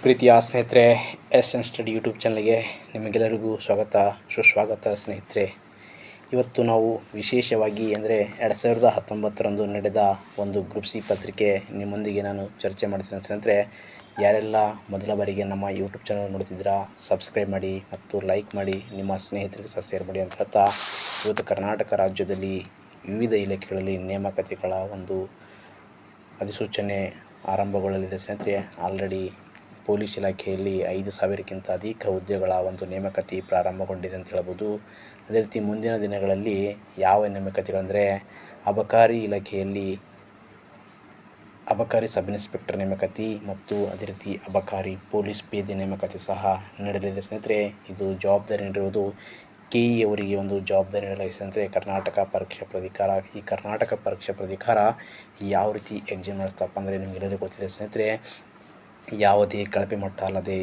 ಪ್ರೀತಿಯ ಸ್ನೇಹಿತರೆ, S N study YouTube ಚಾನಲ್ಗೆ ನಿಮಗೆಲ್ಲರಿಗೂ ಸುಸ್ವಾಗತ ಸ್ನೇಹಿತರೆ. ಇವತ್ತು ನಾವು ವಿಶೇಷವಾಗಿ 2019ರಂದು ನಡೆದ ಒಂದು ಗ್ರೂಪ್ ಸಿ ಪತ್ರಿಕೆ ನಿಮ್ಮೊಂದಿಗೆ ನಾನು ಚರ್ಚೆ ಮಾಡ್ತೀನಿ ಸ್ನೇಹಿತರೆ. ಯಾರೆಲ್ಲ ಮೊದಲ ಬಾರಿಗೆ ನಮ್ಮ ಯೂಟ್ಯೂಬ್ ಚಾನಲ್ ನೋಡ್ತಿದ್ದೀರಾ, ಸಬ್ಸ್ಕ್ರೈಬ್ ಮಾಡಿ ಮತ್ತು ಲೈಕ್ ಮಾಡಿ, ನಿಮ್ಮ ಸ್ನೇಹಿತರಿಗೆ ಸಹ ಶೇರ್ ಮಾಡಿ ಅಂತ ಹೇಳ್ತಾ, ಇವತ್ತು ಕರ್ನಾಟಕ ರಾಜ್ಯದಲ್ಲಿ ವಿವಿಧ ಇಲಾಖೆಗಳಲ್ಲಿ ನೇಮಕಾತಿಗಳ ಒಂದು ಅಧಿಸೂಚನೆ ಆರಂಭಗೊಳ್ಳಲಿದೆ ಸ್ನೇಹಿತರೆ. ಆಲ್ರೆಡಿ ಪೊಲೀಸ್ ಇಲಾಖೆಯಲ್ಲಿ 5,000ಕ್ಕಿಂತ ಅಧಿಕ ಹುದ್ದೆಗಳ ಒಂದು ನೇಮಕಾತಿ ಪ್ರಾರಂಭಗೊಂಡಿದೆ ಅಂತ ಹೇಳ್ಬೋದು. ಅದೇ ರೀತಿ ಮುಂದಿನ ದಿನಗಳಲ್ಲಿ ಯಾವ ನೇಮಕಾತಿಗಳಂದರೆ ಅಬಕಾರಿ ಇಲಾಖೆಯಲ್ಲಿ ಅಬಕಾರಿ ಸಬ್ ಇನ್ಸ್ಪೆಕ್ಟರ್ ನೇಮಕಾತಿ ಮತ್ತು ಅದೇ ರೀತಿ ಅಬಕಾರಿ ಪೊಲೀಸ್ ಪೇದೆ ನೇಮಕಾತಿ ಸಹ ನಡೆಯಲಿದೆ ಸ್ನೇಹಿತರೆ. ಇದು ಜವಾಬ್ದಾರಿ ನೀಡಿರುವುದು KE ಅವರಿಗೆ ಒಂದು ಜವಾಬ್ದಾರಿ ನೀಡಲಾಗಿದೆ ಸ್ನೇಹಿತರೆ, ಕರ್ನಾಟಕ ಪರೀಕ್ಷಾ ಪ್ರಾಧಿಕಾರ. ಈ ಕರ್ನಾಟಕ ಪರೀಕ್ಷಾ ಪ್ರಾಧಿಕಾರ ಯಾವ ರೀತಿ ಎಕ್ಸಾಮ್ ನಡೆಸ್ತಪ್ಪ ಅಂದರೆ ನಿಮಗೆಲ್ಲರಿಗೂ ಗೊತ್ತಿದೆ ಸ್ನೇಹಿತರೆ. ಯಾವುದೇ ಕಳಪೆ ಮಟ್ಟ ಅಲ್ಲದೆ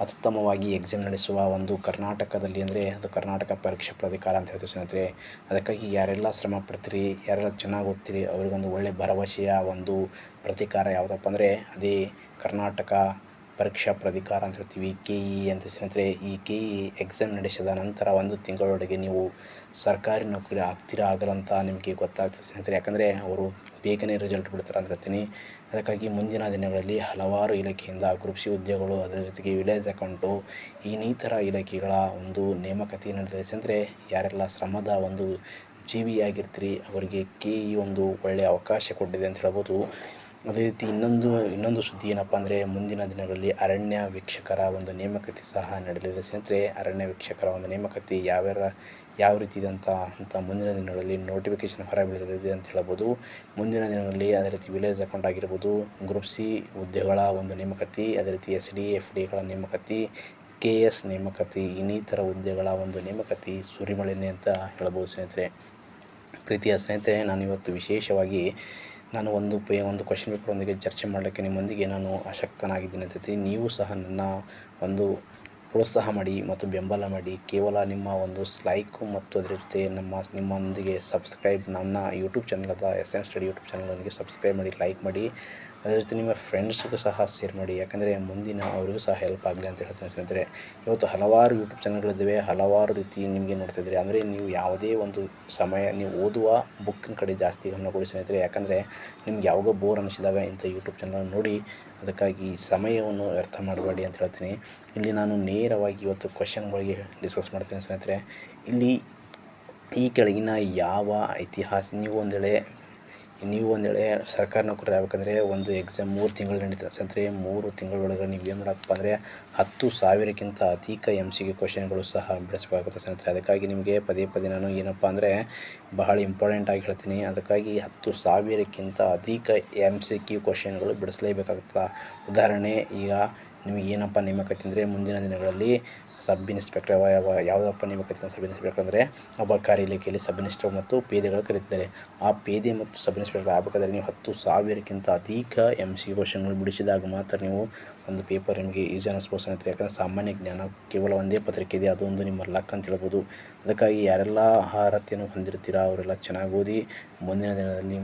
ಅತ್ಯುತ್ತಮವಾಗಿ ಎಕ್ಸಾಮ್ ನಡೆಸುವ ಒಂದು ಕರ್ನಾಟಕದಲ್ಲಿ ಅಂದರೆ ಅದು ಕರ್ನಾಟಕ ಪರೀಕ್ಷಾ ಪ್ರಾಧಿಕಾರ ಅಂತ ಹೇಳ್ತೀವಿ ಸ್ನೇಹಿತರೆ. ಅದಕ್ಕಾಗಿ ಯಾರೆಲ್ಲ ಶ್ರಮ ಪಡ್ತೀರಿ, ಯಾರೆಲ್ಲ ಚೆನ್ನಾಗಿ ಓದ್ತೀರಿ ಅವರಿಗೊಂದು ಒಳ್ಳೆಯ ಭರವಸೆಯ ಒಂದು ಪ್ರಾಧಿಕಾರ ಯಾವುದಪ್ಪ ಅಂದರೆ ಅದೇ ಕರ್ನಾಟಕ ಪರೀಕ್ಷಾ ಪ್ರಾಧಿಕಾರ ಅಂತ ಹೇಳ್ತೀವಿ, KE ಅಂತ ಸ್ನೇಹಿತರೆ. ಈ KE ಎಕ್ಸಾಮ್ ನಡೆಸಿದ ನಂತರ 1 ತಿಂಗಳೊಳಗೆ ನೀವು ಸರ್ಕಾರಿ ನೌಕರಿ ಆಗ್ತೀರಾ ಆಗಲ್ಲ ಅಂತ ನಿಮಗೆ ಗೊತ್ತಾಗ್ತದೆ ಸ್ನೇಹಿತರೆ. ಯಾಕಂದರೆ ಅವರು ಬೇಗನೆ ರಿಸಲ್ಟ್ ಬಿಡ್ತಾರೆ ಅಂತ ಹೇಳ್ತೀನಿ. ಅದಕ್ಕಾಗಿ ಮುಂದಿನ ದಿನಗಳಲ್ಲಿ ಹಲವಾರು ಇಲಾಖೆಯಿಂದ ಗ್ರೂಪ್ ಸಿ ಹುದ್ದೆಗಳು, ಅದರ ಜೊತೆಗೆ ವಿಲೇಜ್ ಅಕೌಂಟು, ಇನ್ನಿತರ ಇಲಾಖೆಗಳ ಒಂದು ನೇಮಕಾತಿ ನಡೆದಿದೆ ಸ್ನೇಹಿತರೆ. ಯಾರೆಲ್ಲ ಶ್ರಮದ ಒಂದು ಜೀವಿಯಾಗಿರ್ತೀರಿ ಅವರಿಗೆ KE ಒಂದು ಒಳ್ಳೆಯ ಅವಕಾಶ ಕೊಟ್ಟಿದೆ ಅಂತ ಹೇಳ್ಬೋದು. ಅದೇ ರೀತಿ ಇನ್ನೊಂದು ಸುದ್ದಿ ಏನಪ್ಪ ಅಂದರೆ ಮುಂದಿನ ದಿನಗಳಲ್ಲಿ ಅರಣ್ಯ ವೀಕ್ಷಕರ ಒಂದು ನೇಮಕಾತಿ ಸಹ ನಡೆಯಲಿದೆ ಸ್ನೇಹಿತರೆ. ಅರಣ್ಯ ವೀಕ್ಷಕರ ಒಂದು ನೇಮಕಾತಿ ಯಾವ ರೀತಿ ಇದೆ ಅಂತ ಮುಂದಿನ ದಿನಗಳಲ್ಲಿ ನೋಟಿಫಿಕೇಶನ್ ಹೊರಬೀಳಲಿದೆ ಅಂತ ಹೇಳ್ಬೋದು. ಮುಂದಿನ ದಿನಗಳಲ್ಲಿ ಅದೇ ರೀತಿ ವಿಲೇಜ್ ಅಕೌಂಟ್ ಆಗಿರ್ಬೋದು, ಗ್ರೂಪ್ ಸಿ ಹುದ್ದೆಗಳ ಒಂದು ನೇಮಕಾತಿ, ಅದೇ ರೀತಿ SD, FDಗಳ ನೇಮಕಾತಿ, KS ನೇಮಕಾತಿ, ಇನ್ನಿತರ ಹುದ್ದೆಗಳ ಒಂದು ನೇಮಕಾತಿ ಸುರಿಮಳೆನೆ ಅಂತ ಹೇಳ್ಬೋದು ಸ್ನೇಹಿತರೆ. ಪ್ರೀತಿಯ ಸ್ನೇಹಿತರೆ, ನಾನು ಇವತ್ತು ವಿಶೇಷವಾಗಿ ಒಂದು ಕ್ವಶನ್ ಪೇಪರ್ನೊಂದಿಗೆ ಚರ್ಚೆ ಮಾಡಲಿಕ್ಕೆ ನಿಮ್ಮೊಂದಿಗೆ ನಾನು ಆಸಕ್ತನಾಗಿದ್ದೀನಿ ಅಂತ ಹೇಳ್ತೀನಿ. ನೀವು ಸಹ ನನ್ನ ಒಂದು ಪ್ರೋತ್ಸಾಹ ಮಾಡಿ ಮತ್ತು ಬೆಂಬಲ ಮಾಡಿ. ಕೇವಲ ನಿಮ್ಮ ಒಂದು ಲೈಕು ಮತ್ತು ಅದರ ಜೊತೆ ನಿಮ್ಮೊಂದಿಗೆ ಸಬ್ಸ್ಕ್ರೈಬ್, ನನ್ನ YouTube channel S N study YouTube ಚಾನಲ್ಗೆ ಸಬ್ಸ್ಕ್ರೈಬ್ ಮಾಡಿ, ಲೈಕ್ ಮಾಡಿ, ಅದೇ ರೀತಿ ನಿಮ್ಮ ಫ್ರೆಂಡ್ಸ್ಗೂ ಸಹ ಶೇರ್ ಮಾಡಿ. ಯಾಕಂದರೆ ಮುಂದಿನ ಅವರಿಗೂ ಸಹ ಹೆಲ್ಪ್ ಆಗಲಿ ಅಂತ ಹೇಳ್ತೀನಿ ಸ್ನೇಹಿತರೆ. ಇವತ್ತು ಹಲವಾರು ಯೂಟ್ಯೂಬ್ ಚಾನಲ್ಗಳಿದ್ದಾವೆ, ಹಲವಾರು ರೀತಿ ನಿಮಗೆ ನೋಡ್ತಿದ್ದೀರಿ. ಅಂದರೆ ನೀವು ಯಾವುದೇ ಒಂದು ಸಮಯ ನೀವು ಓದುವ ಬುಕ್ಕಿನ ಕಡೆ ಜಾಸ್ತಿ ಗಮನ ಕೊಡಿ ಸ್ನೇಹಿತರೆ. ಯಾಕಂದರೆ ನಿಮ್ಗೆ ಯಾವಾಗ ಬೋರ್ ಅನಿಸಿದಾಗ ಇಂಥ ಯೂಟ್ಯೂಬ್ ಚಾನಲ್ ನೋಡಿ. ಅದಕ್ಕಾಗಿ ಸಮಯವನ್ನು ವ್ಯರ್ಥ ಮಾಡಬೇಡಿ ಅಂತ ಹೇಳ್ತೀನಿ. ಇಲ್ಲಿ ನಾನು ನೇರವಾಗಿ ಇವತ್ತು ಕ್ವಶನ್ಗಳಿಗೆ ಡಿಸ್ಕಸ್ ಮಾಡ್ತೀನಿ ಸ್ನೇಹಿತರೆ. ಇಲ್ಲಿ ಈ ಕೆಳಗಿನ ಯಾವ ನೀವು ಒಂದು ವೇಳೆ ಸರ್ಕಾರಿ ನೌಕರಿ ಆಗಬೇಕಂದ್ರೆ ಒಂದು ಎಕ್ಸಾಮ್ 3 ತಿಂಗಳು ನಡೀತದೆ ಸ್ನೇಹಿತರೆ. 3 ತಿಂಗಳೊಳಗೆ ನೀವು ಏನು ಮಾಡಬೇಕಪ್ಪ ಅಂದರೆ 10,000ಕ್ಕಿಂತ ಅಧಿಕ MCQ ಕ್ವಶನ್ಗಳು ಸಹ ಬಿಡಿಸಬೇಕಾಗುತ್ತೆ ಸ್ನೇಹಿತರೆ. ಅದಕ್ಕಾಗಿ ನಿಮಗೆ ಪದೇ ನಾನು ಏನಪ್ಪ ಅಂದರೆ ಬಹಳ ಇಂಪಾರ್ಟೆಂಟಾಗಿ ಹೇಳ್ತೀನಿ. ಅದಕ್ಕಾಗಿ 10,000ಕ್ಕಿಂತ ಅಧಿಕ MCQ ಕ್ವಶನ್ಗಳು ಬಿಡಿಸಲೇಬೇಕಾಗುತ್ತೆ. ಉದಾಹರಣೆ, ಈಗ ನಿಮಗೆ ಏನಪ್ಪ ನೇಮಕಾತಿ ಅಂದರೆ ಮುಂದಿನ ದಿನಗಳಲ್ಲಿ ಸಬ್ ಇನ್ಸ್ಪೆಕ್ಟರ್ ಯಾವುದಪ್ಪ ನೇಮಕಾತಿ ಸಬ್ ಇನ್ಸ್ಪೆಕ್ಟರ್ ಅಂದರೆ ಅಬಕಾರಿ ಇಲಾಖೆಯಲ್ಲಿ ಸಬ್ ಇನ್ಸ್ಪೆಕ್ಟರ್ ಮತ್ತು ಪೇದೆಗಳು ಕರೀತಿದ್ದಾರೆ. ಆ ಪೇದೆ ಮತ್ತು ಸಬ್ ಇನ್ಸ್ಪೆಕ್ಟರ್ ಆಗಬೇಕಾದ್ರೆ ನೀವು 10,000ಕ್ಕಿಂತ ಅಧಿಕ MCQ ಕ್ವಶನ್ಗಳು ಬಿಡಿಸಿದಾಗ ಮಾತ್ರ ನೀವು ಒಂದು ಪೇಪರ್ ನಿಮಗೆ ಈಸಿ ಅನ್ನಿಸ್ಬೋದು ಸ್ನೇಹಿತರೆ. ಯಾಕಂದರೆ ಸಾಮಾನ್ಯ ಜ್ಞಾನ ಕೇವಲ ಒಂದೇ ಪತ್ರಿಕೆ ಇದೆ, ಅದೊಂದು ನಿಮ್ಮ ಲಕ್ ಅಂತ ಹೇಳ್ಬೋದು. ಅದಕ್ಕಾಗಿ ಯಾರೆಲ್ಲ ಅರ್ಹತೆಯನ್ನು ಹೊಂದಿರ್ತೀರಾ ಅವರೆಲ್ಲ ಚೆನ್ನಾಗಿ ಓದಿ ಮುಂದಿನ ದಿನದಲ್ಲಿ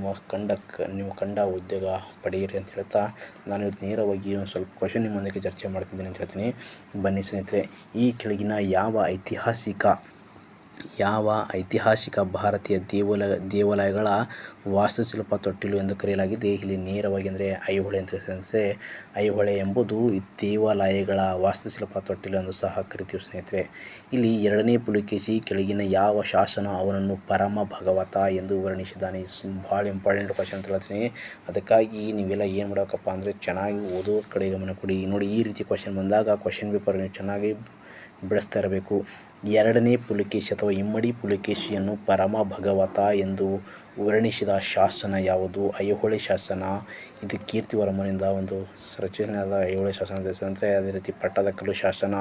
ನೀವು ಕಂಡ ಉದ್ಯೋಗ ಪಡೆಯಿರಿ ಅಂತ ಹೇಳ್ತಾ, ನಾನು ಇವತ್ತು ನೇರವಾಗಿ ಒಂದು ಸ್ವಲ್ಪ ಕ್ವಶನ್ ನಿಮ್ಮೊಂದಿಗೆ ಚರ್ಚೆ ಮಾಡ್ತಿದ್ದೀನಿ ಅಂತ ಹೇಳ್ತೀನಿ. ಬನ್ನಿ ಸ್ನೇಹಿತರೆ. ಈ ಕೆಳಗಿನ ಯಾವ ಐತಿಹಾಸಿಕ ಭಾರತೀಯ ದೇವಾಲಯಗಳ ವಾಸ್ತುಶಿಲ್ಪ ತೊಟ್ಟಿಲು ಎಂದು ಕರೆಯಲಾಗಿದೆ? ಇಲ್ಲಿ ನೇರವಾಗಿ ಅಂದರೆ ಐಹೊಳೆ ಅಂತ ಸ್ನೇಹಿತರೆ. ಐಹೊಳೆ ಎಂಬುದು ದೇವಾಲಯಗಳ ವಾಸ್ತುಶಿಲ್ಪ ತೊಟ್ಟಿಲು ಎಂದು ಸಹ ಕರಿತೀವಿ ಸ್ನೇಹಿತರೆ. ಇಲ್ಲಿ 2ನೇ ಪುಲಿಕೇಶಿ ಕೆಳಗಿನ ಯಾವ ಶಾಸನ ಅವನನ್ನು ಪರಮ ಭಗವತ ಎಂದು ವರ್ಣಿಸಿದ್ದಾನೆ? ಭಾಳ ಇಂಪಾರ್ಟೆಂಟ್ ಕ್ವಶನ್ ಅಂತ ಹೇಳ್ತೀನಿ. ಅದಕ್ಕಾಗಿ ನೀವೆಲ್ಲ ಏನು ಮಾಡಬೇಕಪ್ಪ ಅಂದರೆ ಚೆನ್ನಾಗಿ ಓದೋದ್ರ ಕಡೆ ಗಮನ ಕೊಡಿ. ನೋಡಿ, ಈ ರೀತಿ ಕ್ವಶನ್ ಬಂದಾಗ ಕ್ವಶನ್ ಪೇಪರ್ ನೀವು ಚೆನ್ನಾಗಿ ಬಿಡಿಸ್ತಾ ಇರಬೇಕು. 2ನೇ ಪುಲಿಕೇಶಿ ಅಥವಾ ಇಮ್ಮಡಿ ಪುಲಿಕೇಶಿಯನ್ನು ಪರಮ ಭಗವತ ಎಂದು ವರ್ಣಿಸಿದ ಶಾಸನ ಯಾವುದು? ಐಹೊಳೆ ಶಾಸನ. ಇದು ಕೀರ್ತಿವರ್ಮನಿಂದ ಒಂದು ರಚನೆಯಾದ ಐಹೊಳೆ ಶಾಸನ ಅಂದರೆ. ಅದೇ ರೀತಿ ಪಟ್ಟದಕಲ್ಲು ಶಾಸನ,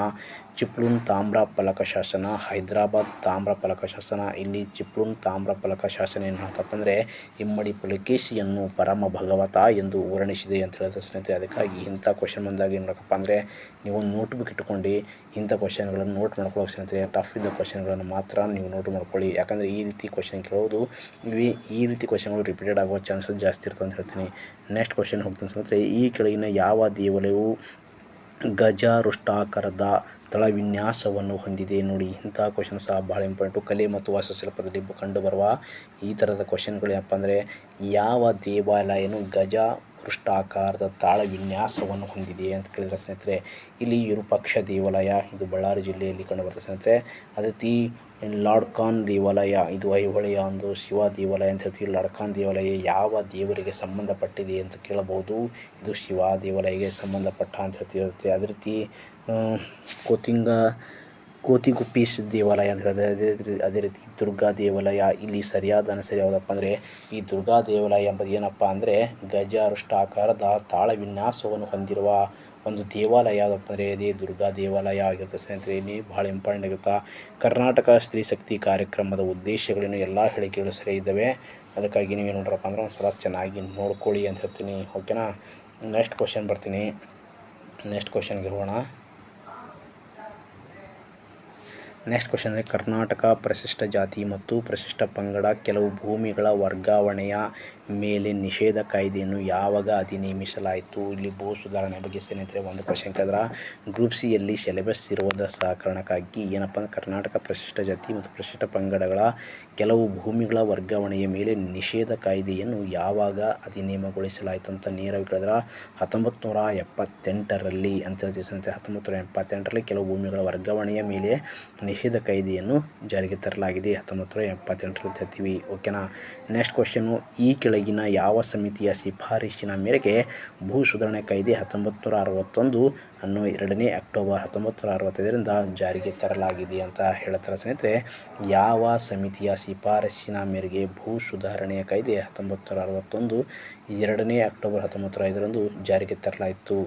ಚಿಪ್ಲೂನ್ ತಾಮ್ರ ಫಲಕ ಶಾಸನ, ಹೈದರಾಬಾದ್ ತಾಮ್ರ ಫಲಕ ಶಾಸನ. ಇಲ್ಲಿ ಚಿಪ್ಲೂನ್ ತಾಮ್ರ ಫಲಕ ಶಾಸನ ಏನು ಹೇಳ್ತಪ್ಪ ಅಂದರೆ ಇಮ್ಮಡಿ ಪುಲಿಕೇಶಿಯನ್ನು ಪರಮ ಭಗವತ ಎಂದು ವರ್ಣಿಸಿದೆ ಅಂತ ಹೇಳ್ತಾರೆ ಸ್ನೇಹಿತರೆ. ಅದಕ್ಕಾಗಿ ಇಂಥ ಕ್ವಶನ್ ಬಂದಾಗ ಏನು ಮಾಡಬೇಕಪ್ಪ ಅಂದರೆ ನೀವು ಒಂದು ನೋಟ್ಬುಕ್ ಇಟ್ಕೊಂಡು ಇಂಥ ಕ್ವಶನ್ಗಳನ್ನು ನೋಟ್ ಮಾಡ್ಕೊಳ್ಳೋಕೆ ಸ್ನೇಹಿತರೆ. ಟಫ್ ಇದ್ದ ಕ್ವಶನ್ಗಳನ್ನು ಮಾತ್ರ ನೀವು ನೋಟ್ ಮಾಡ್ಕೊಳ್ಳಿ. ಯಾಕಂದರೆ ಈ ರೀತಿ ಕ್ವಶನ್ ಕೇಳೋದು ಈ ರೀತಿ ಕ್ವಶನ್ಗಳು ರಿಪೀಟೆಡ್ ಆಗುವ ಚಾನ್ಸಸ್ ಜಾಸ್ತಿ ಇರ್ತವೆ ಅಂತ ಹೇಳ್ತೀನಿ. ನೆಕ್ಸ್ಟ್ ಕ್ವಶನ್ ಹೋಗ್ತೀನಿ ಸ್ನೇಹಿತರೆ. ಈ ಕೆಳಗಿನ ಯಾವ ದೇವಾಲಯವು ಗಜವೃಷ್ಟಾಕಾರದ ತಳವಿನ್ಯಾಸವನ್ನು ಹೊಂದಿದೆ. ನೋಡಿ, ಇಂತಹ ಕ್ವಶನ್ ಸಹ ಭಾಳ ಇಂಪಾರ್ಟೆಂಟು. ಕಲೆ ಮತ್ತು ವಾಸ್ತುಶಿಲ್ಪದಲ್ಲಿ ಕಂಡುಬರುವ ಈ ಥರದ ಕ್ವಶನ್ಗಳು ಏನಪ್ಪ ಅಂದರೆ, ಯಾವ ದೇವಾಲಯನು ಗಜವೃಷ್ಟಾಕಾರದ ತಾಳವಿನ್ಯಾಸವನ್ನು ಹೊಂದಿದೆ ಅಂತ ಕೇಳಿದರೆ ಸ್ನೇಹಿತರೆ, ಇಲ್ಲಿ ವಿರೂಪಾಕ್ಷ ದೇವಾಲಯ, ಇದು ಬಳ್ಳಾರಿ ಜಿಲ್ಲೆಯಲ್ಲಿ ಕಂಡುಬರ್ತದೆ ಸ್ನೇಹಿತರೆ. ಅದೇ ರೀತಿ ಲಾರ್ಡ್ ಖಾನ್ ದೇವಾಲಯ, ಇದು ಐಹೊಳೆಯ ಒಂದು ಶಿವ ದೇವಾಲಯ ಅಂತ ಹೇಳ್ತೀವಿ. ಲಾರ್ಡ್ ಖಾನ್ ದೇವಾಲಯ ಯಾವ ದೇವರಿಗೆ ಸಂಬಂಧಪಟ್ಟಿದೆ ಅಂತ ಕೇಳಬಹುದು. ಇದು ಶಿವ ದೇವಾಲಯಕ್ಕೆ ಸಂಬಂಧಪಟ್ಟ ಅಂತ ಹೇಳ್ತಿರುತ್ತೆ. ಅದೇ ರೀತಿ ಕೋತಿಗುಪ್ಪೀಸ್ ದೇವಾಲಯ ಅಂತ ಹೇಳಿದ್ರೆ, ಅದೇ ರೀತಿ ದುರ್ಗಾ ದೇವಾಲಯ. ಇಲ್ಲಿ ಸರಿಯಾದ ಆನ್ಸರ್ ಯಾವುದಪ್ಪ ಅಂದರೆ, ಈ ದುರ್ಗಾ ದೇವಾಲಯ ಎಂಬುದು ಏನಪ್ಪ ಅಂದರೆ ಗಜವೃಷ್ಟಾಕಾರದ ತಾಳವಿನ್ಯಾಸವನ್ನು ಹೊಂದಿರುವ ಒಂದು ದೇವಾಲಯ ಯಾವುದಪ್ಪ ಅಂದರೆ ಇದೇ ದುರ್ಗಾ ದೇವಾಲಯ ಆಗಿರುತ್ತೆ ಸ್ನೇಹಿತರೆ. ಇಲ್ಲಿ ಭಾಳ ಇಂಪಾರ್ಟೆಂಟ್ ಆಗಿರುತ್ತೆ. ಕರ್ನಾಟಕ ಸ್ತ್ರೀ ಶಕ್ತಿ ಕಾರ್ಯಕ್ರಮದ ಉದ್ದೇಶಗಳೇನು ಎಲ್ಲ ಹೇಳಿಕೆಗಳು ಸರಿ ಇದ್ದಾವೆ. ಅದಕ್ಕಾಗಿ ನೀವೇನು ನೋಡ್ರಪ್ಪ ಅಂದ್ರೆ ಒಂದು ಸಲ ಚೆನ್ನಾಗಿ ನೋಡ್ಕೊಳ್ಳಿ ಅಂತ ಹೇಳ್ತೀನಿ. ಓಕೆನಾ. ನೆಕ್ಸ್ಟ್ ಕ್ವಶನ್ ಬರ್ತೀನಿ. ನೆಕ್ಸ್ಟ್ ಕ್ವಶನ್ಗೆ ಹೋಗೋಣ. ನೆಕ್ಸ್ಟ್ ಕ್ವಶನ್ ಅಂದರೆ, ಕರ್ನಾಟಕ ಪರಿಶಿಷ್ಟ ಜಾತಿ ಮತ್ತು ಪರಿಶಿಷ್ಟ ಪಂಗಡ ಕೆಲವು ಭೂಮಿಗಳ ವರ್ಗಾವಣೆಯ ಮೇಲೆ ನಿಷೇಧ ಕಾಯ್ದೆಯನ್ನು ಯಾವಾಗ ಅಧಿನಿಯಮಿಸಲಾಯಿತು? ಇಲ್ಲಿ ಭೂ ಸುಧಾರಣೆ ಬಗ್ಗೆ ಸ್ನೇಹಿತರೆ ಒಂದು ಕ್ವಶನ್ ಕೇಳಿದ್ರೆ, ಗ್ರೂಪ್ ಸಿ ಯಲ್ಲಿ ಸಿಲೆಬಸ್ ಇರುವುದ ಕಾರಣಕ್ಕಾಗಿ ಏನಪ್ಪ ಅಂದರೆ, ಕರ್ನಾಟಕ ಪರಿಶಿಷ್ಟ ಜಾತಿ ಮತ್ತು ಪರಿಶಿಷ್ಟ ಪಂಗಡಗಳ ಕೆಲವು ಭೂಮಿಗಳ ವರ್ಗಾವಣೆಯ ಮೇಲೆ ನಿಷೇಧ ಕಾಯ್ದೆಯನ್ನು ಯಾವಾಗ ಅಧಿನಿಯಮಗೊಳಿಸಲಾಯಿತು ಅಂತ ನೇರವಾಗಿ ಕೇಳಿದ್ರೆ 1978ರಲ್ಲಿ ಅಂತ ಹೇಳ್ತೀವಿ ಸ್ನೇಹಿತರೆ. 1978ರಲ್ಲಿ ಕೆಲವು ಭೂಮಿಗಳ ವರ್ಗಾವಣೆಯ ಮೇಲೆ ನಿಷೇಧ ಕಾಯ್ದೆಯನ್ನು ಜಾರಿಗೆ ತರಲಾಗಿದೆ. 1978ರಲ್ಲಿ ಹೇಳ್ತೀವಿ. ಓಕೆನಾ. ನೆಕ್ಸ್ಟ್ ಕ್ವಶನ್ನು, ಈ ಕೆಳಗಿನ ಯಾವ ಸಮಿತಿಯ ಶಿಫಾರಸಿನ ಮೇರೆಗೆ ಭೂ ಸುಧಾರಣೆ ಕಾಯ್ದೆ 1961 ಅನ್ನು 2ನೇ ಅಕ್ಟೋಬರ್ 1965ರಿಂದ ಜಾರಿಗೆ ತರಲಾಗಿದೆ ಅಂತ ಹೇಳ್ತಾರೆ ಸ್ನೇಹಿತರೆ. ಯಾವ ಸಮಿತಿಯ ಶಿಫಾರಸಿನ ಮೇರೆಗೆ ಭೂ ಸುಧಾರಣೆಯ ಕಾಯ್ದೆ 1961 2ನೇ ಅಕ್ಟೋಬರ್ 1905ರಂದು ಜಾರಿಗೆ ತರಲಾಯಿತು?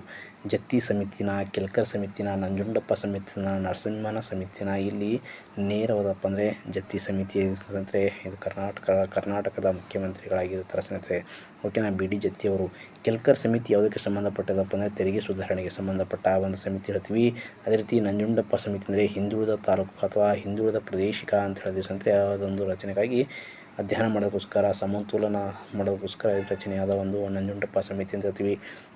ಜತ್ತಿ ಸಮಿತಿನ, ಕೆಲ್ಕರ್ ಸಮಿತಿನ, ನಂಜುಂಡಪ್ಪ ಸಮಿತಿನ, ನರಸಿಂಹನ ಸಮಿತಿನ? ಇಲ್ಲಿ ನೇರವಾದಪ್ಪ ಅಂದರೆ ಜತ್ತಿ ಸಮಿತಿ ಸ್ನೇಹಿತರೆ. ಇದು ಕರ್ನಾಟಕದ ಮುಖ್ಯಮಂತ್ರಿಗಳಾಗಿರ್ತಾರೆ ಸ್ನೇಹಿತರೆ. ಓಕೆನಾ, ಬಿ ಡಿ ಜತ್ತಿ ಅವರು. ಕೆಲ್ಕರ್ ಸಮಿತಿ ಯಾವುದಕ್ಕೆ ಸಂಬಂಧಪಟ್ಟದಪ್ಪ ಅಂದರೆ ತೆರಿಗೆ ಸುಧಾರಣೆಗೆ ಸಂಬಂಧಪಟ್ಟ ಒಂದು ಸಮಿತಿ ಹೇಳ್ತೀವಿ. ಅದೇ ರೀತಿ ನಂಜುಂಡಪ್ಪ ಸಮಿತಿ ಅಂದರೆ ಹಿಂದುಳಿದ ತಾಲೂಕು ಅಥವಾ ಹಿಂದುಳಿದ ಪ್ರದೇಶಿಕ ಅಂತ ಹೇಳ್ತೀವಿ ಸ್ನೇಹಿತರೆ. ಅದೊಂದು ರಚನೆಗಾಗಿ ಅಧ್ಯಯನ ಮಾಡೋದಕ್ಕೋಸ್ಕರ, ಸಮತೋಲನ ಮಾಡೋದಕ್ಕೋಸ್ಕರ ರಚನೆಯಾದ ಒಂದು ನಂಜುಂಡಪ್ಪ ಸಮಿತಿ ಅಂತ ಹೇಳ್ತೀವಿ.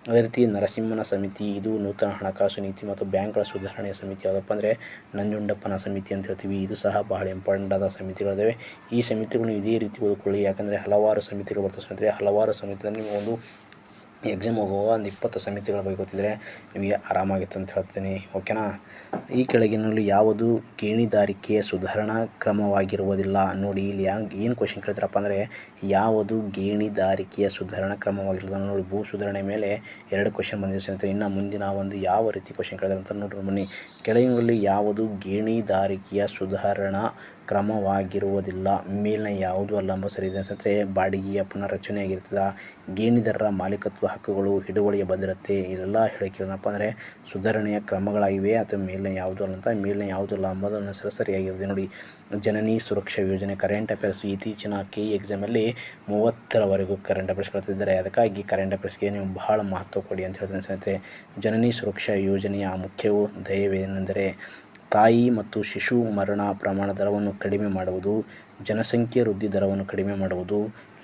ಅದೇ ರೀತಿ ನರಸಿಂಹನ ಸಮಿತಿ, ಇದು ನೂತನ ಹಣಕಾಸು ನೀತಿ ಮತ್ತು ಬ್ಯಾಂಕ್ಗಳ ಸುಧಾರಣೆಯ ಸಮಿತಿ ಯಾವುದಪ್ಪ ಅಂದರೆ ನಂಜುಂಡಪ್ಪನ ಸಮಿತಿ ಅಂತ ಹೇಳ್ತೀವಿ. ಇದು ಸಹ ಬಹಳ ಇಂಪಾರ್ಟೆಂಟ್ ಆದ ಸಮಿತಿಗಳಿದ್ದಾವೆ. ಈ ಸಮಿತಿಗಳನ್ನು ಇದೇ ರೀತಿ ಓದ್ಕೊಳ್ಳಿ. ಯಾಕಂದರೆ ಹಲವಾರು ಸಮಿತಿಗಳು ಬರ್ತವೆ ಸ್ನೇಹಿತರೆ. ಹಲವಾರು ಸಮಿತಿಯಲ್ಲಿ ನೀವು ಒಂದು ಎಕ್ಸಾಮ್ ಹೋಗುವಾಗ ಒಂದು 20 ಸಮಿತಿಗಳ ಬಗ್ಗೆ ಗೊತ್ತಿದ್ದರೆ ನಿಮಗೆ ಆರಾಮಾಗಿತ್ತು ಅಂತ ಹೇಳ್ತೀನಿ. ಓಕೆನಾ. ಈ ಕೆಳಗಿನಲ್ಲಿ ಯಾವುದು ಗೇಣಿದಾರಿಕೆಯ ಸುಧಾರಣಾ ಕ್ರಮವಾಗಿರುವುದಿಲ್ಲ? ನೋಡಿ, ಇಲ್ಲಿ ಏನು ಕ್ವಶನ್ ಕೇಳ್ತಾರಪ್ಪ ಅಂದರೆ, ಯಾವುದು ಗೇಣಿದಾರಿಕೆಯ ಸುಧಾರಣಾ ಕ್ರಮವಾಗಿರೋದು? ನೋಡಿ, ಭೂ ಸುಧಾರಣೆ ಮೇಲೆ 2 ಕ್ವಶನ್ ಬಂದಿದೆ ಸ್ನೇಹಿತರೆ. ಇನ್ನು ಮುಂದಿನ ಒಂದು ಯಾವ ರೀತಿ ಕ್ವಶನ್ ಕೇಳಿದ್ರೆ ಅಂತ ನೋಡ್ರಿ ಬನ್ನಿ. ಕೆಳಗಿನಲ್ಲಿ ಯಾವುದು ಗೇಣಿದಾರಿಕೆಯ ಸುಧಾರಣಾ ಕ್ರಮವಾಗಿರುವುದಿಲ್ಲ? ಮೇಲಿನ ಯಾವುದು ಅಲ್ಲ ಎಂಬ ಸರಿ ಇದೆ ಸ್ನೇಹಿತರೆ. ಬಾಡಿಗೆಯ ಪುನರ್ರಚನೆ ಆಗಿರ್ತದೆ, ಗೇಣಿದಾರರ ಮಾಲೀಕತ್ವ ಹಕ್ಕುಗಳು, ಹಿಡುವಳಿಯ ಭದ್ರತೆ, ಇದೆಲ್ಲ ಹೇಳಿಕೆಗಳೇನಪ್ಪ ಅಂದರೆ ಸುಧಾರಣೆಯ ಕ್ರಮಗಳಾಗಿವೆ. ಅಥವಾ ಮೇಲಿನ ಯಾವುದು ಅಲ್ಲ ಅಂತ, ಮೇಲಿನ ಯಾವುದು ಅಲ್ಲ ಎಂಬುದನ್ನು ಸರಿಯಾಗಿರುತ್ತೆ. ನೋಡಿ, ಜನನಿ ಸುರಕ್ಷಾ ಯೋಜನೆ ಕರೆಂಟ್ ಅಫೇರ್ಸ್ ಇತ್ತೀಚಿನ KE ಎಕ್ಸಾಮಲ್ಲಿ 30ರವರೆಗೂ ಕರೆಂಟ್ ಅಫೇರ್ಸ್ ಕಳ್ತಿದ್ದಾರೆ. ಅದಕ್ಕಾಗಿ ಕರೆಂಟ್ ಅಫೇರ್ಸ್ಗೆ ನೀವು ಬಹಳ ಮಹತ್ವ ಕೊಡಿ ಅಂತ ಹೇಳ್ತೀನಿ ಸ್ನೇಹಿತರೆ. ಜನನಿ ಸುರಕ್ಷಾ ಯೋಜನೆಯ ಮುಖ್ಯ ಧ್ಯೇಯವೇನೆಂದರೆ ತಾಯಿ ಮತ್ತು ಶಿಶು ಮರಣ ಪ್ರಮಾಣ ದರವನ್ನು ಕಡಿಮೆ ಮಾಡುವುದು, ಜನಸಂಖ್ಯೆ ವೃದ್ಧಿ ದರವನ್ನು ಕಡಿಮೆ ಮಾಡುವುದು,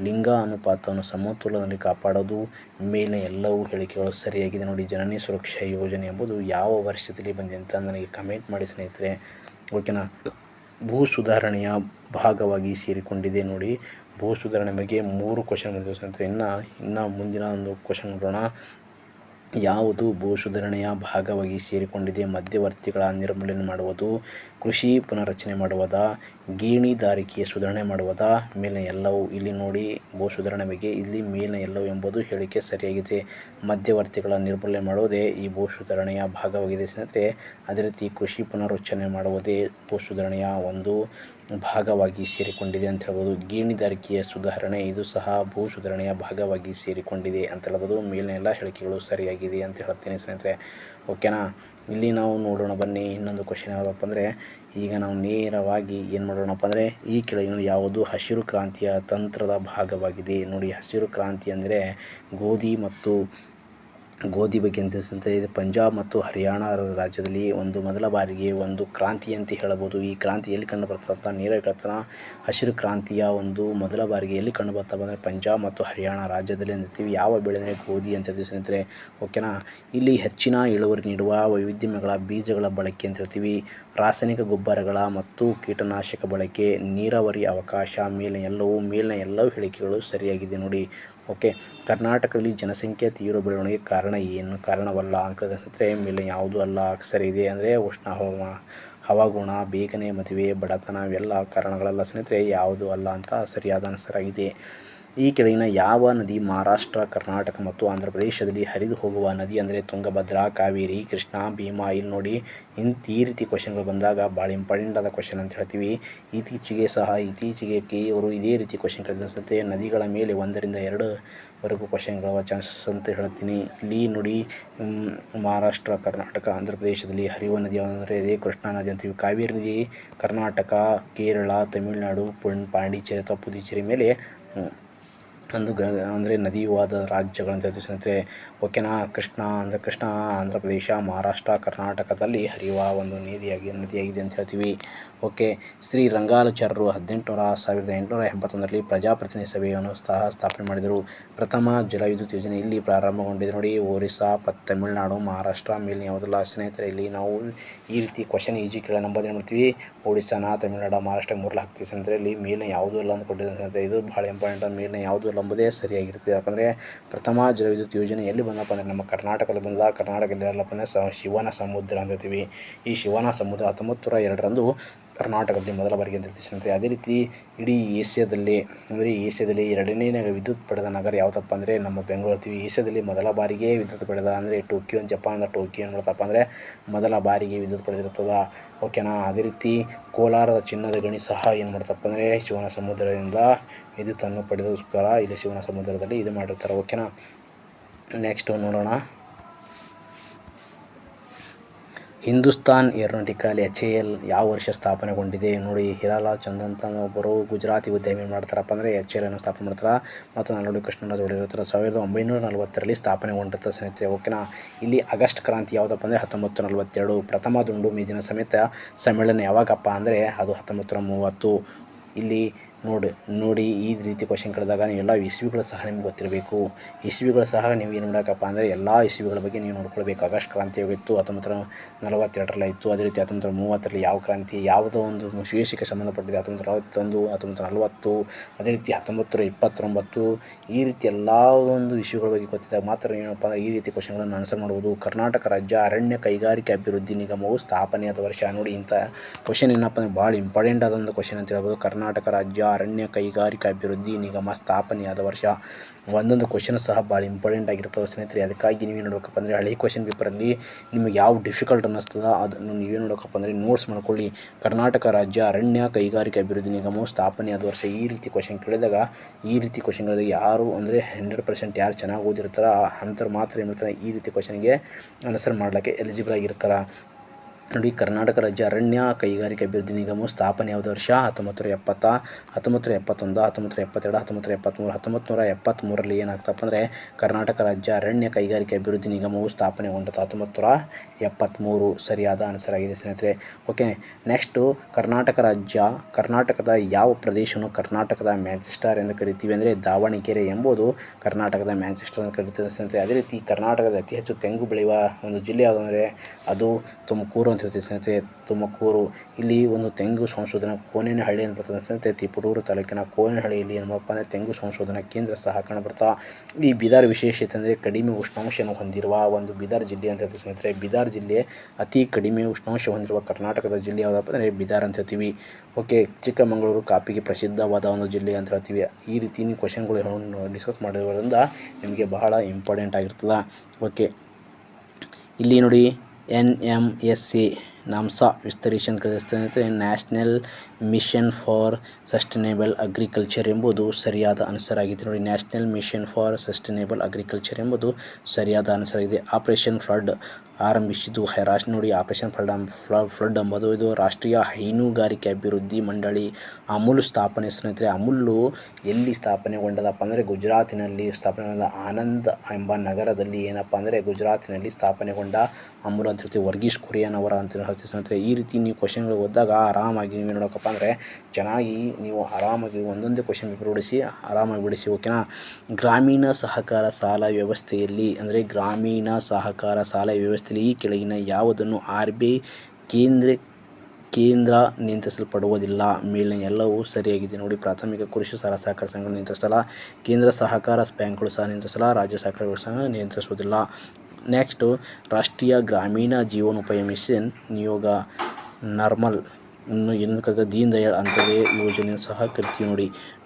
ಲಿಂಗ ಅನುಪಾತವನ್ನು ಸಮತೋಲನದಲ್ಲಿ ಕಾಪಾಡೋದು. ಮೇಲಿನ ಎಲ್ಲವೂ ಹೇಳಿಕೆಗಳು ಸರಿಯಾಗಿದೆ. ನೋಡಿ, ಜನನಿ ಸುರಕ್ಷಾ ಯೋಜನೆ ಎಂಬುದು ಯಾವ ವರ್ಷದಲ್ಲಿ ಬಂದಿದೆ ಅಂತ ನನಗೆ ಕಮೆಂಟ್ ಮಾಡಿ ಸ್ನೇಹಿತರೆ. ಓಕೆನಾ. ಭೂ ಸುಧಾರಣೆಯ ಭಾಗವಾಗಿ ಸೇರಿಕೊಂಡಿದೆ. ನೋಡಿ, ಭೂ ಸುಧಾರಣೆ ಬಗ್ಗೆ 3 ಕ್ವಶನ್ ಬಂದಿದೆ ಸ್ನೇಹಿತರೆ. ಇನ್ನು ಮುಂದಿನ ಒಂದು ಕ್ವಶನ್ ನೋಡೋಣ. ಯಾವುದು ಭೂ ಸುಧಾರಣೆಯ ಭಾಗವಾಗಿ ಸೇರಿಕೊಂಡಿದೆ? ಮಧ್ಯವರ್ತಿಗಳ ನಿರ್ಮೂಲನೆ ಮಾಡುವುದು, ಕೃಷಿ ಪುನರ್ರಚನೆ ಮಾಡುವುದಾ, ಗೇಣಿದಾರಿಕೆಯ ಸುಧಾರಣೆ ಮಾಡುವುದಾ? ಮೇಲಿನ ಎಲ್ಲವೂ. ಇಲ್ಲಿ ನೋಡಿ, ಭೂ ಸುಧಾರಣೆ ಬಗ್ಗೆ ಇಲ್ಲಿ ಮೇಲಿನ ಎಲ್ಲವೂ ಎಂಬುದು ಹೇಳಿಕೆ ಸರಿಯಾಗಿದೆ. ಮಧ್ಯವರ್ತಿಗಳ ನಿರ್ಮೂಲನೆ ಮಾಡುವುದೇ ಈ ಭೂ ಸುಧಾರಣೆಯ ಭಾಗವಾಗಿದೆ ಸ್ನೇಹಿತರೆ. ಅದೇ ರೀತಿ ಕೃಷಿ ಪುನರ್ರಚನೆ ಮಾಡುವುದೇ ಭೂ ಸುಧಾರಣೆಯ ಒಂದು ಭಾಗವಾಗಿ ಸೇರಿಕೊಂಡಿದೆ ಅಂತ ಹೇಳ್ಬೋದು. ಗೇಣಿದಾರಿಕೆಯ ಸುಧಾರಣೆ ಇದು ಸಹ ಭೂ ಸುಧಾರಣೆಯ ಭಾಗವಾಗಿ ಸೇರಿಕೊಂಡಿದೆ ಅಂತ ಹೇಳ್ಬೋದು. ಮೇಲಿನ ಎಲ್ಲ ಹೇಳಿಕೆಗಳು ಸರಿಯಾಗಿದೆ ಅಂತ ಹೇಳ್ತೀನಿ ಸ್ನೇಹಿತರೆ. ಓಕೆನಾ. ಇಲ್ಲಿ ನಾವು ನೋಡೋಣ ಬನ್ನಿ. ಇನ್ನೊಂದು ಕ್ವಶನ್ ಯಾವುದಪ್ಪ ಅಂದರೆ, ಈಗ ನಾವು ನೇರವಾಗಿ ಏನು ಮಾಡೋಣಪ್ಪ ಅಂದರೆ, ಈ ಕೆಳಗಿನ ಯಾವುದು ಹಸಿರು ಕ್ರಾಂತಿಯ ತಂತ್ರದ ಭಾಗವಾಗಿದೆ? ನೋಡಿ, ಹಸಿರು ಕ್ರಾಂತಿ ಅಂದರೆ ಗೋಧಿ ಮತ್ತು ಗೋಧಿ ಬಗ್ಗೆ ಅಂತ ಇದು ಪಂಜಾಬ್ ಮತ್ತು ಹರಿಯಾಣ ರಾಜ್ಯದಲ್ಲಿ ಒಂದು ಮೊದಲ ಬಾರಿಗೆ ಒಂದು ಕ್ರಾಂತಿ ಅಂತ ಹೇಳಬಹುದು. ಈ ಕ್ರಾಂತಿ ಎಲ್ಲಿ ಕಂಡು ಬರ್ತದೆ ಅಂತ ನೇರವಾಗಿ ಹೇಳ್ತಾನೆ. ಹಸಿರು ಕ್ರಾಂತಿಯ ಒಂದು ಮೊದಲ ಬಾರಿಗೆ ಎಲ್ಲಿ ಕಂಡು ಬರ್ತವೆ ಅಂದರೆ ಪಂಜಾಬ್ ಮತ್ತು ಹರಿಯಾಣ ರಾಜ್ಯದಲ್ಲಿ ಅಂತೀವಿ. ಯಾವ ಬೆಳೆ ಅಂದರೆ ಗೋಧಿ ಅಂತ ಸ್ನೇಹಿತರೆ. ಓಕೆನಾ. ಇಲ್ಲಿ ಹೆಚ್ಚಿನ ಇಳುವರಿ ನೀಡುವ ವೈವಿಧ್ಯಮಯ ಬೀಜಗಳ ಬಳಕೆ ಅಂತ ಹೇಳ್ತೀವಿ. ರಾಸಾಯನಿಕ ಗೊಬ್ಬರಗಳ ಮತ್ತು ಕೀಟನಾಶಕ ಬಳಕೆ, ನೀರಾವರಿ ಅವಕಾಶ, ಮೇಲಿನ ಎಲ್ಲವೂ ಹೇಳಿಕೆಗಳು ಸರಿಯಾಗಿದೆ ನೋಡಿ. ಓಕೆ. ಕರ್ನಾಟಕದಲ್ಲಿ ಜನಸಂಖ್ಯೆ ತೀವ್ರ ಬೆಳವಣಿಗೆ ಕಾರಣವಲ್ಲ ಅಂತ ಸ್ನೇಹಿತರೆ. ಮೇಲಿನ ಯಾವುದೂ ಅಲ್ಲ. ಸರಿ ಇದೆ ಅಂದರೆ ಉಷ್ಣ ಹವಾಗುಣ, ಬೇಗನೆ ಮದುವೆ, ಬಡತನ ಇವೆಲ್ಲ ಕಾರಣಗಳಲ್ಲ ಸ್ನೇಹಿತರೆ. ಯಾವುದೂ ಅಲ್ಲ ಅಂತ ಸರಿಯಾದ ಆನ್ಸರ್ ಆಗಿದೆ. ಈ ಕೆಳಗಿನ ಯಾವ ನದಿ ಮಹಾರಾಷ್ಟ್ರ, ಕರ್ನಾಟಕ ಮತ್ತು ಆಂಧ್ರ ಪ್ರದೇಶದಲ್ಲಿ ಹರಿದು ಹೋಗುವ ನದಿ ಅಂದರೆ ತುಂಗಭದ್ರಾ, ಕಾವೇರಿ, ಕೃಷ್ಣ, ಭೀಮಾ. ಇಲ್ಲಿ ನೋಡಿ ಈ ರೀತಿ ಕ್ವಶನ್ಗಳು ಬಂದಾಗ ಭಾಳ ಇಂಪಾರ್ಟೆಂಟ್ ಆದ ಕ್ವಶನ್ ಅಂತ ಹೇಳ್ತೀವಿ. ಇತ್ತೀಚೆಗೆ ಅವರು ಇದೇ ರೀತಿ ಕ್ವಶನ್ ಕೇಳಿದಂತೆ ನದಿಗಳ ಮೇಲೆ 1 ರಿಂದ 2 ವರೆಗೂ ಕ್ವಶನ್ಗಳ ಚಾನ್ಸಸ್ ಅಂತ ಹೇಳ್ತೀನಿ. ಇಲ್ಲಿ ನೋಡಿ ಮಹಾರಾಷ್ಟ್ರ, ಕರ್ನಾಟಕ, ಆಂಧ್ರ ಪ್ರದೇಶದಲ್ಲಿ ಹರಿಯುವ ನದಿ ಅಂದರೆ ಇದೇ ಕೃಷ್ಣಾ ನದಿ ಅಂತೀವಿ. ಕಾವೇರಿ ನದಿ ಕರ್ನಾಟಕ, ಕೇರಳ, ತಮಿಳುನಾಡು, ಪಾಂಡಿಚೇರಿ ಅಥವಾ ಪುದುಚೇರಿ ಮೇಲೆ ಅಂದರೆ ನದಿವಾದ ರಾಜ್ಯಗಳಂತ ಹೇಳ್ತೀವಿ ಸ್ನೇಹಿತರೆ. ಓಕೆನಾ. ಕೃಷ್ಣ ಆಂಧ್ರ ಪ್ರದೇಶ, ಮಹಾರಾಷ್ಟ್ರ, ಕರ್ನಾಟಕದಲ್ಲಿ ಹರಿಯುವ ಒಂದು ನದಿಯಾಗಿದೆ ಅಂತ ಹೇಳ್ತೀವಿ. ಓಕೆ. ಶ್ರೀ ರಂಗಾಚಾರ್ಯರು 1881ರಲ್ಲಿ ಪ್ರಜಾಪ್ರತಿನಿಧಿ ಸಭೆಯನ್ನು ಸ್ಥಾಪನೆ ಮಾಡಿದರು. ಪ್ರಥಮ ಜಲವಿದ್ಯುತ್ ಯೋಜನೆ ಇಲ್ಲಿ ಪ್ರಾರಂಭಗೊಂಡಿದೆ ನೋಡಿ. ಒರಿಸ್ಸಾ, ತಮಿಳುನಾಡು, ಮಹಾರಾಷ್ಟ್ರ. ಮೇಲಿನ ಯಾವುದಲ್ಲ ಸ್ನೇಹಿತರೆ. ಇಲ್ಲಿ ನಾವು ಈ ರೀತಿ ಕ್ವಶನ್ ಈಜಿ ಕೇಳ ನಂಬೋದು ಮಾಡ್ತೀವಿ. ಒಡಿಸ್ಸಾನ, ತಮಿಳುನಾಡು, ಮಹಾರಾಷ್ಟ್ರ 3 ಹಾಕ್ತೀವಿ ಸ್ನೇಹಿತರೆ. ಇಲ್ಲಿ ಮೇಲಿನ ಯಾವುದೂ ಇಲ್ಲ ಅಂದ್ಕೊಂಡಿದ್ದಾರೆ ಸ್ನೇಹಿತರೆ. ಇದು ಭಾಳ ಇಂಪಾರ್ಟೆಂಟ್. ಮೇಲಿನ ಯಾವುದೂ ಇಲ್ಲ ಎಂಬುದೇ ಸರಿಯಾಗಿರ್ತದೆ. ಯಾಕಂದರೆ ಪ್ರಥಮ ಜಲವಿದ್ಯುತ್ ಯೋಜನೆ ಎಲ್ಲಿ ಬಂದಪ್ಪ ಅಂದರೆ ನಮ್ಮ ಕರ್ನಾಟಕದಲ್ಲಿ ಬಂದ. ಕರ್ನಾಟಕದಲ್ಲಿ ಎಲ್ಲಪ್ಪ ಅಂದರೆ ಶಿವನ ಸಮುದ್ರ ಅಂದಿರ್ತೀವಿ. ಈ ಶಿವನ ಸಮುದ್ರ 1902ರಂದು ಕರ್ನಾಟಕದಲ್ಲಿ ಮೊದಲ ಬಾರಿಗೆ ಅಂತ ಸ್ನೇಹಿತರೆ. ಅದೇ ರೀತಿ ಇಡೀ ಏಷ್ಯಾದಲ್ಲಿ 2ನೇ ವಿದ್ಯುತ್ ಪಡೆದ ನಗರ ಯಾವುದಪ್ಪ ಅಂದರೆ ನಮ್ಮ ಬೆಂಗಳೂರು ಅಂತೀವಿ. ಏಷ್ಯಾದಲ್ಲಿ ಮೊದಲ ಬಾರಿಗೆ ವಿದ್ಯುತ್ ಪಡೆದ ಅಂದರೆ ಟೋಕಿಯೋ, ಜಪಾನ್. ಟೋಕಿಯೋ ಏನು ಮಾಡ್ತಪ್ಪ ಅಂದರೆ ಮೊದಲ ಬಾರಿಗೆ ವಿದ್ಯುತ್ ಪಡೆದಿರ್ತದೆ. ಓಕೆನಾ. ಅದೇ ರೀತಿ ಕೋಲಾರದ ಚಿನ್ನದ ಗಣಿ ಸಹ ಏನು ಮಾಡ್ತಪ್ಪ ಅಂದರೆ ಶಿವನ ಸಮುದ್ರದಿಂದ ವಿದ್ಯುತ್ತನ್ನು ಪಡೆದೋಸ್ಕರ ಇಲ್ಲಿ ಶಿವನ ಸಮುದ್ರದಲ್ಲಿ ಇದು ಮಾಡಿರ್ತಾರೆ. ಓಕೆನಾ. ನೆಕ್ಸ್ಟ್ ನೋಡೋಣ. ಹಿಂದೂಸ್ತಾನ್ ಏರೋನಾಟಿಕಲ್ HAL ಯಾವ ವರ್ಷ ಸ್ಥಾಪನೆಗೊಂಡಿದೆ ನೋಡಿ. ಹಿರಾಲಾಲ್ ಚಂದ್ ಅಂತ ಒಬ್ಬರು ಗುಜರಾತಿ ಉದ್ಯಮಿ ಮಾಡ್ತಾರಪ್ಪ ಅಂದರೆ HAL ಅನ್ನು ಸ್ಥಾಪನೆ ಮಾಡ್ತಾರೆ. ಮತ್ತು ನಾಲ್ವಡಿ ಕೃಷ್ಣರಾಜ ಒಡೆಯರ್ 1940ರಲ್ಲಿ ಸ್ಥಾಪನೆಗೊಂಡಿರ್ತಾರೆ ಸ್ನೇಹಿತರೆ. ಓಕೆನಾ. ಇಲ್ಲಿ ಆಗಸ್ಟ್ ಕ್ರಾಂತಿ ಯಾವುದಪ್ಪ ಅಂದರೆ 1942. ಪ್ರಥಮ ದುಂಡು ಮೇಜಿನ ಸಮ್ಮೇಳನ ಯಾವಾಗಪ್ಪ ಅಂದರೆ ಅದು 1930. ಇಲ್ಲಿ ನೋಡಿ ಈ ರೀತಿ ಕ್ವಶನ್ ಕೇಳಿದಾಗ ನೀವೆಲ್ಲ ಇಸ್ವಿಗಳು ಸಹ ನಿಮ್ಗೆ ಗೊತ್ತಿರಬೇಕು. ಇಸ್ವಿಗಳು ಸಹ ನೀವು ಏನು ಮಾಡಬೇಕಪ್ಪ ಅಂದರೆ ಎಲ್ಲ ಇಸ್ವಿಗಳ ಬಗ್ಗೆ ನೀವು ನೋಡ್ಕೊಳ್ಬೇಕು. ಆಗಸ್ಟ್ ಕ್ರಾಂತಿ ಯಾವಾಗಿತ್ತು? 1942ರಲ್ಲಿ ಆಯಿತು. ಅದೇ ರೀತಿ 1930ರಲ್ಲಿ ಯಾವ ಕ್ರಾಂತಿ, ಯಾವುದೋ ಒಂದು ವಿಶೇಷಕ್ಕೆ ಸಂಬಂಧಪಟ್ಟಿದೆ 1941, 1940, ಅದೇ ರೀತಿ 1929. ಈ ರೀತಿ ಎಲ್ಲ ಒಂದು ಇಸ್ವಿಗಳ ಬಗ್ಗೆ ಗೊತ್ತಿದ್ದಾಗ ಮಾತ್ರ ಏನಪ್ಪ ಅಂದರೆ ಈ ರೀತಿ ಕ್ವಶನ್ಗಳನ್ನು ಆನ್ಸರ್ ಮಾಡ್ಬೋದು. ಕರ್ನಾಟಕ ರಾಜ್ಯ ಅರಣ್ಯ ಕೈಗಾರಿಕೆ ಅಭಿವೃದ್ಧಿ ನಿಗಮವು ಸ್ಥಾಪನೆಯಾದ ವರ್ಷ ನೋಡಿ. ಇಂಥ ಕ್ವಶನ್ ಏನಪ್ಪ ಅಂದರೆ ಭಾಳ ಇಂಪಾರ್ಟೆಂಟ್ ಆದಂಥ ಕ್ವಶನ್ ಅಂತ ಹೇಳ್ಬೋದು. ಕರ್ನಾಟಕ ರಾಜ್ಯ ಅರಣ್ಯ ಕೈಗಾರಿಕಾ ಅಭಿವೃದ್ಧಿ ನಿಗಮ ಸ್ಥಾಪನೆಯಾದ ವರ್ಷ. ಒಂದೊಂದು ಕ್ವಶನ್ ಸಹ ಭಾಳ ಇಂಪಾರ್ಟೆಂಟ್ ಆಗಿರ್ತವೆ ಸ್ನೇಹಿತರೆ. ಅದಕ್ಕಾಗಿ ನೀವೇನು ನೋಡ್ಬೇಕಪ್ಪ ಅಂದರೆ ಹಳೆ ಕ್ವಶನ್ ಪೇಪರಲ್ಲಿ ನಿಮಗೆ ಯಾವ ಡಿಫಿಕಲ್ಟ್ ಅನ್ನಿಸ್ತದೆ ಅದನ್ನು ನೀವೇನು ನೋಡ್ಬೇಕಪ್ಪ ಅಂದರೆ ನೋಟ್ಸ್ ಮಾಡ್ಕೊಳ್ಳಿ. ಕರ್ನಾಟಕ ರಾಜ್ಯ ಅರಣ್ಯ ಕೈಗಾರಿಕಾ ಅಭಿವೃದ್ಧಿ ನಿಗಮವು ಸ್ಥಾಪನೆಯಾದ ವರ್ಷ. ಈ ರೀತಿ ಕ್ವಶನ್ ಕೇಳಿದಾಗ ಯಾರು ಅಂದರೆ 100% ಯಾರು ಚೆನ್ನಾಗಿ ಓದಿರ್ತಾರೋ ಅಂಥವ್ರು ಮಾತ್ರ ಏನು ಮಾಡ್ತಾರೆ ಈ ರೀತಿ ಕ್ವಶನ್ಗೆ ಆನ್ಸರ್ ಮಾಡಲಿಕ್ಕೆ ಎಲಿಜಿಬಲ್ ಆಗಿರ್ತಾರೆ ನೋಡಿ. ಕರ್ನಾಟಕ ರಾಜ್ಯ ಅರಣ್ಯ ಕೈಗಾರಿಕಾ ಅಭಿವೃದ್ಧಿ ನಿಗಮವು ಸ್ಥಾಪನೆಯಾದ ವರ್ಷ 1970, 1971, 1972, 1973. 1973ರಲ್ಲಿ ಏನಾಗ್ತಪ್ಪ ಅಂದರೆ ಕರ್ನಾಟಕ ರಾಜ್ಯ ಅರಣ್ಯ ಕೈಗಾರಿಕಾ ಅಭಿವೃದ್ಧಿ ನಿಗಮವು ಸ್ಥಾಪನೆಗೊಂಡದ್ದು 1973. ಸರಿಯಾದ ಆನ್ಸರ್ ಆಗಿದೆ ಸ್ನೇಹಿತರೆ. ಓಕೆ. ನೆಕ್ಸ್ಟು ಕರ್ನಾಟಕದ ಯಾವ ಪ್ರದೇಶವನ್ನು ಕರ್ನಾಟಕದ ಮ್ಯಾಂಚೆಸ್ಟರ್ ಎಂದು ಕರಿತೀವಿ ಅಂದರೆ ದಾವಣಗೆರೆ ಎಂಬುದು ಕರ್ನಾಟಕದ ಮ್ಯಾಂಚೆಸ್ಟರ್ ಎಂದು ಕರೀತಾರೆ ಸ್ನೇಹಿತರೆ. ಅದೇ ರೀತಿ ಕರ್ನಾಟಕದ ಅತಿ ಹೆಚ್ಚು ತೆಂಗು ಬೆಳೆಯುವ ಒಂದು ಜಿಲ್ಲೆ ಯಾವುದು ಅಂದರೆ ಅದು ತುಮಕೂರು ಅಂತ ಹೇಳ್ತೀವಿ ಸ್ನೇಹಿತರೆ. ತುಮಕೂರು. ಇಲ್ಲಿ ಒಂದು ತೆಂಗು ಸಂಶೋಧನಾ ಕೋನೇನಹಳ್ಳಿ ಅಂತ ಬರ್ತದೆ ಸ್ನೇಹಿತರೆ. ತಿಪಟೂರು ತಾಲೂಕಿನ ಕೋನೇನಹಳ್ಳಿಯಲ್ಲಿ ಏನಪ್ಪ ಅಂದರೆ ತೆಂಗು ಸಂಶೋಧನಾ ಕೇಂದ್ರ ಸಹ ಕಾಣಬರ್ತಾ. ಈ ಬೀದರ್ ವಿಶೇಷತೆ ಅಂದರೆ ಕಡಿಮೆ ಉಷ್ಣಾಂಶವನ್ನು ಹೊಂದಿರುವ ಒಂದು ಬೀದರ್ ಜಿಲ್ಲೆ ಅಂತ ಹೇಳ್ತೀವಿ ಸ್ನೇಹಿತರೆ. ಬೀದರ್ ಜಿಲ್ಲೆ ಅತಿ ಕಡಿಮೆ ಉಷ್ಣಾಂಶ ಹೊಂದಿರುವ ಕರ್ನಾಟಕದ ಜಿಲ್ಲೆ ಯಾವುದಪ್ಪ ಅಂದರೆ ಬೀದರ್ ಅಂತ ಹೇಳ್ತೀವಿ. ಓಕೆ. ಚಿಕ್ಕಮಗಳೂರು ಕಾಫಿಗೆ ಪ್ರಸಿದ್ಧವಾದ ಒಂದು ಜಿಲ್ಲೆ ಅಂತ ಹೇಳ್ತೀವಿ. ಈ ರೀತಿ ನೀವು ಕ್ವಶನ್ಗಳು ಡಿಸ್ಕಸ್ ಮಾಡೋದ್ರಿಂದ ನಿಮಗೆ ಬಹಳ ಇಂಪಾರ್ಟೆಂಟ್ ಆಗಿರ್ತದೆ. ಓಕೆ. ಇಲ್ಲಿ ನೋಡಿ NMSA ನಾಮ್ಸಾ ವಿಸ್ತರಿಸಿ ಅಂತ ಕೇಳಿದ್ರೆ national mission for sustainable agriculture ಎಂಬುದು ಸರಿಯಾದ ಆನ್ಸರ್ ಆಗಿದೆ ನೋಡಿ. National mission for sustainable agriculture ಎಂಬುದು ಸರಿಯಾದ ಆನ್ಸರ್ ಆಗಿದೆ. ಆಪರೇಷನ್ ಫ್ಲಡ್ ಆರಂಭಿಸಿದ್ದು ರಾಷ್ಟ್ರ ನೋಡಿ. ಆಪರೇಷನ್ ಫ್ಲಡ್ ಎಂಬುದು ಇದು ರಾಷ್ಟ್ರೀಯ ಹೈನುಗಾರಿಕೆ ಅಭಿವೃದ್ಧಿ ಮಂಡಳಿ ಅಮೂಲ್ ಸ್ಥಾಪನೆ ಸ್ನೇಹಿತರೆ. ಅಮೂಲ್ ಎಲ್ಲಿ ಸ್ಥಾಪನೆಗೊಂಡದಪ್ಪ ಅಂದರೆ ಗುಜರಾತಿನಲ್ಲಿ ಸ್ಥಾಪನೆಗೊಂಡ ಆನಂದ್ ಎಂಬ ನಗರದಲ್ಲಿ ಏನಪ್ಪ ಅಂದರೆ ಗುಜರಾತಿನಲ್ಲಿ ಸ್ಥಾಪನೆಗೊಂಡ ಅಮೂಲ್ ಅಂತ ಹೇಳ್ತೀವಿ. ವರ್ಗೀಸ್ ಕುರಿಯನ್ ಅವರ ಅಂತ ಹೇಳ್ತೀವಿ ಸ್ನೇಹಿತರೆ. ಈ ರೀತಿ ನೀವು ಕ್ವಶನ್ಗಳು ಓದಿದಾಗ ಆರಾಮಾಗಿ ನೀವು ನೋಡೋಕಪ್ಪ ಅಂದರೆ ಚೆನ್ನಾಗಿ ನೀವು ಆರಾಮಾಗಿ ಒಂದೊಂದೇ ಕ್ವಶನ್ ಪೇಪರ್ ಬಿಡಿಸಿ ಆರಾಮಾಗಿ ಬಿಡಿಸಿ, ಓಕೆನಾ. ಗ್ರಾಮೀಣ ಸಹಕಾರ ಸಾಲ ವ್ಯವಸ್ಥೆಯಲ್ಲಿ ಅಂದರೆ ಗ್ರಾಮೀಣ ಸಹಕಾರ ಸಾಲ ವ್ಯವಸ್ಥೆಯಲ್ಲಿ ಈ ಕೆಳಗಿನ ಯಾವುದನ್ನು RBI ಕೇಂದ್ರ ನಿಯಂತ್ರಿಸಲ್ಪಡುವುದಿಲ್ಲ. ಮೇಲಿನ ಎಲ್ಲವೂ ಸರಿಯಾಗಿದೆ ನೋಡಿ. ಪ್ರಾಥಮಿಕ ಕೃಷಿ ಸಾಲ ಸಹಕಾರ ಸಂಘಗಳು ನಿಯಂತ್ರಿಸಲ್ಲ, ಕೇಂದ್ರ ಸಹಕಾರ ಬ್ಯಾಂಕ್ಗಳು ಸಹ ನಿಯಂತ್ರಿಸಲ್ಲ, ರಾಜ್ಯ ಸಹಕಾರಗಳು ಸಹ ನಿಯಂತ್ರಿಸುವುದಿಲ್ಲ. ನೆಕ್ಸ್ಟು ರಾಷ್ಟ್ರೀಯ ಗ್ರಾಮೀಣ ಜೀವನೋಪಾಯ ಮಿಷನ್ ನಿಯೋಗ ನಾರ್ಮಲ್ ಏನಂತ ಕರೀತಾರೆ, ದೀನ್ ದಯಾಳ್ ಅಂತ್ಯೋದಯ ಯೋಜನೆ ಸಹ ಕರಿತೀವಿ ನೋಡಿ.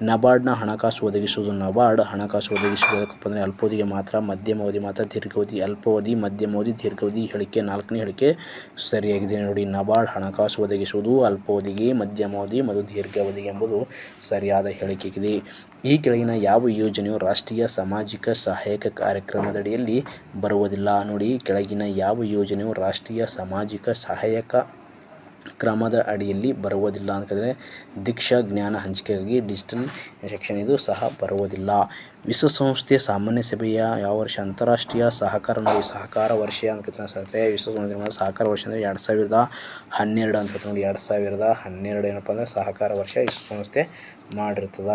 ನಬಾರ್ಡ್ನ ಹಣಕಾಸು ಒದಗಿಸುವುದು. ನಬಾರ್ಡ್ ಹಣಕಾಸು ಒದಗಿಸುವುದಕ್ಕಪ್ಪ ಅಂದರೆ ಅಲ್ಪಾವಧಿಗೆ ಮಾತ್ರ, ಮಧ್ಯಮಾವಧಿ ಮಾತ್ರ, ದೀರ್ಘಾವಧಿ. ಅಲ್ಪಾವಧಿ, ಮಧ್ಯಮಾವಧಿ, ದೀರ್ಘಾವಧಿ ಹೇಳಿಕೆ 4ನೇ ಹೇಳಿಕೆ ಸರಿಯಾಗಿದೆ ನೋಡಿ. ನಬಾರ್ಡ್ ಹಣಕಾಸು ಒದಗಿಸುವುದು ಅಲ್ಪಾವಧಿಗೆ, ಮಧ್ಯಮಾವಧಿ ಮತ್ತು ದೀರ್ಘಾವಧಿಗೆ ಎಂಬುದು ಸರಿಯಾದ ಹೇಳಿಕೆಯಾಗಿದೆ. ಈ ಕೆಳಗಿನ ಯಾವ ಯೋಜನೆಯು ರಾಷ್ಟ್ರೀಯ ಸಾಮಾಜಿಕ ಸಹಾಯಕ ಕಾರ್ಯಕ್ರಮದಡಿಯಲ್ಲಿ ಬರುವುದಿಲ್ಲ ನೋಡಿ. ಕೆಳಗಿನ ಯಾವ ಯೋಜನೆಯು ರಾಷ್ಟ್ರೀಯ ಸಾಮಾಜಿಕ ಸಹಾಯಕ ಕ್ರಮದ ಅಡಿಯಲ್ಲಿ ಬರುವುದಿಲ್ಲ ಅಂತ ಹೇಳಿದ್ರೆ ದೀಕ್ಷಾ ಜ್ಞಾನ ಹಂಚಿಕೆಗಾಗಿ ಡಿಜಿಟಲ್ ಸೆಕ್ಷನ್ ಇದು ಸಹ ಬರುವುದಿಲ್ಲ. ವಿಶ್ವಸಂಸ್ಥೆಯ ಸಾಮಾನ್ಯ ಸಭೆಯ ಯಾವ ವರ್ಷ ಅಂತಾರಾಷ್ಟ್ರೀಯ ಸಹಕಾರ ನೋಡಿ. ಸಹಕಾರ ವರ್ಷ ಅಂತ ಕೇಳ್ತಾರೆ. ವಿಶ್ವಸಂಸ್ಥೆಯ ಸಹಕಾರ ವರ್ಷ ಅಂದರೆ 2012 ಅಂತ ನೋಡಿ. 2012 ಏನಪ್ಪ ಅಂದರೆ ಸಹಕಾರ ವರ್ಷ ವಿಶ್ವಸಂಸ್ಥೆ ಮಾಡಿರ್ತದ.